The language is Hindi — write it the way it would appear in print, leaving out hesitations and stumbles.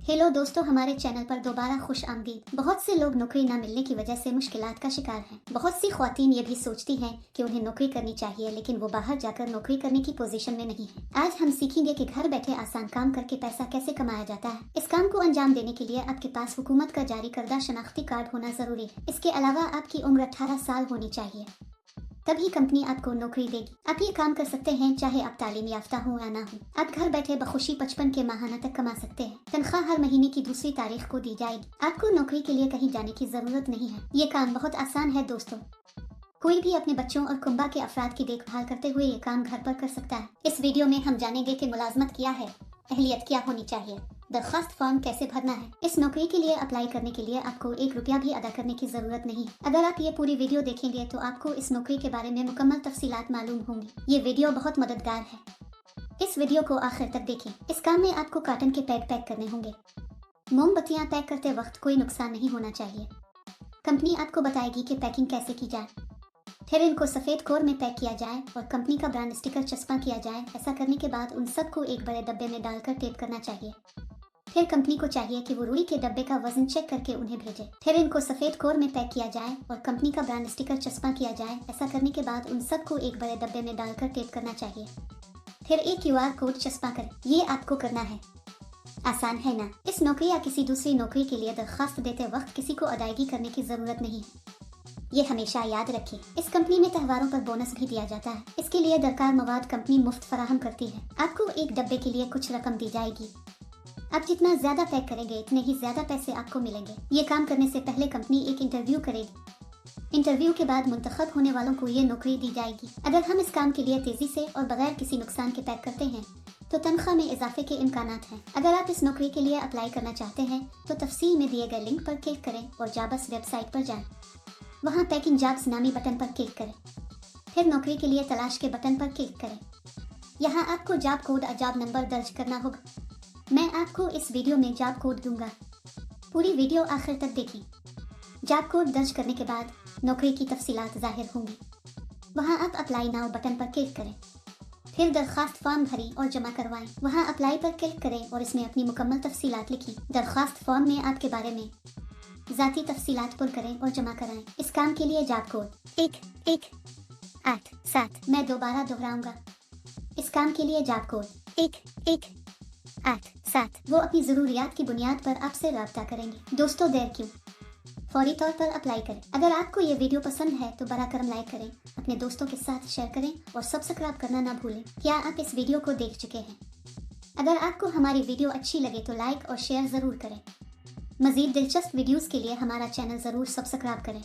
हेलो दोस्तों, हमारे चैनल पर दोबारा खुश आमदीद। बहुत से लोग नौकरी न मिलने की वजह से मुश्किलात का शिकार हैं। बहुत सी ख्वातीन ये भी सोचती हैं कि उन्हें नौकरी करनी चाहिए, लेकिन वो बाहर जाकर नौकरी करने की पोजीशन में नहीं है। आज हम सीखेंगे कि घर बैठे आसान काम करके पैसा कैसे कमाया जाता है। इस काम को अंजाम देने के लिए आपके पास हुकूमत का जारी करदा शनाख्ती कार्ड होना जरूरी है। इसके अलावा आपकी उम्र 18 साल होनी चाहिए, तभी कंपनी आपको नौकरी देगी। आप ये काम कर सकते हैं चाहे आप तालीम याफ्ता हो या ना हो। आप घर बैठे बखुशी 55 के माहाना तक कमा सकते हैं। तनख्वाह हर महीने की दूसरी तारीख को दी जाएगी। आपको नौकरी के लिए कहीं जाने की जरूरत नहीं है। ये काम बहुत आसान है दोस्तों। कोई भी अपने बच्चों और कुंबा के अफराद की देखभाल करते हुए ये काम घर पर कर सकता है। इस वीडियो में हम जानेंगे कि मुलाजमत क्या है, अहलियत क्या होनी चाहिए, दरखास्त फॉर्म कैसे भरना है। इस नौकरी के लिए अप्लाई करने के लिए आपको 1 रुपया भी अदा करने की जरूरत नहीं है। अगर आप ये पूरी वीडियो देखेंगे तो आपको इस नौकरी के बारे में मुकम्मल तफसीलात मालूम होंगी। ये वीडियो बहुत मददगार है, इस वीडियो को आखिर तक देखें। इस काम में आपको कॉटन के पैक करने होंगे। मोमबत्तियाँ पैक करते वक्त कोई नुकसान नहीं होना चाहिए। कंपनी आपको बताएगी कि पैकिंग कैसे की जाए। फिर इनको सफ़ेद कोर में पैक किया जाए और कंपनी का ब्रांड स्टिकर चस्पा किया जाए। ऐसा करने के बाद उन सबको एक बड़े डब्बे में डालकर टेप करना चाहिए। फिर कंपनी को चाहिए कि वो रुई के डब्बे का वजन चेक करके उन्हें भेजे। फिर इनको सफ़ेद कोर में पैक किया जाए और कंपनी का ब्रांड स्टिकर चस्पा किया जाए। ऐसा करने के बाद उन सबको एक बड़े डब्बे में डालकर टेप करना चाहिए। फिर एक QR कोड चस्पा करें। ये आपको करना है। आसान है ना। इस नौकरी या किसी दूसरी नौकरी के लिए दरखास्त देते वक्त किसी को अदायगी करने की जरूरत नहीं है। ये हमेशा याद रखें। इस कंपनी में त्योहारों पर बोनस भी दिया जाता है। इसके लिए दरकार मवाद कंपनी मुफ्त फराहम करती है। आपको एक डब्बे के लिए कुछ रकम दी जाएगी। आप जितना ज्यादा पैक करेंगे इतने ही ज्यादा पैसे आपको मिलेंगे। ये काम करने से पहले कंपनी एक इंटरव्यू करेगी। इंटरव्यू के बाद मुंतखब होने वालों को ये नौकरी दी जाएगी। अगर हम इस काम के लिए तेजी से और बगैर किसी नुकसान के पैक करते हैं तो तनख्वाह में इजाफे के इम्कानात हैं। अगर आप इस नौकरी के लिए अप्लाई करना चाहते हैं तो तफसील में दिए गए लिंक पर क्लिक करें और जाबस वेबसाइट पर जाएं। वहाँ पैकिंग जॉब्स नामी बटन पर क्लिक करें। फिर नौकरी के लिए तलाश के बटन पर क्लिक करें। यहाँ आपको जॉब कोड और जॉब नंबर दर्ज करना होगा। मैं आपको इस वीडियो में जॉब कोड दूंगा। पूरी वीडियो आखिर तक देखें। जॉब कोड दर्ज करने के बाद नौकरी की तफसीलात जाहिर होंगी। वहाँ आप अप्लाई नाउ बटन पर क्लिक करें। फिर दरखास्त फॉर्म भरें और जमा करवाएं। वहाँ अप्लाई पर क्लिक करें और इसमें अपनी मुकम्मल तफसीलात लिखें। दरखास्त फॉर्म में आपके बारे में ज़ाती तफसीलात पुर करें और जमा कराएं। इस काम के लिए जॉब कोड 1187। मैं दोबारा दोहराऊंगा। इस काम के लिए जॉब कोड 1187। वो अपनी ज़रूरियात की बुनियाद पर आपसे रब्ता करेंगे। दोस्तों, देर क्यों, फौरी तौर पर अप्लाई करें। अगर आपको ये वीडियो पसंद है तो बरा करम लाइक करें, अपने दोस्तों के साथ शेयर करें और सब्सक्राइब करना ना भूलें। क्या आप इस वीडियो को देख चुके हैं? अगर आपको हमारी वीडियो अच्छी लगे तो लाइक और शेयर ज़रूर करें। मज़ीद दिलचस्प वीडियोस के लिए हमारा चैनल ज़रूर सब्सक्राइब करें।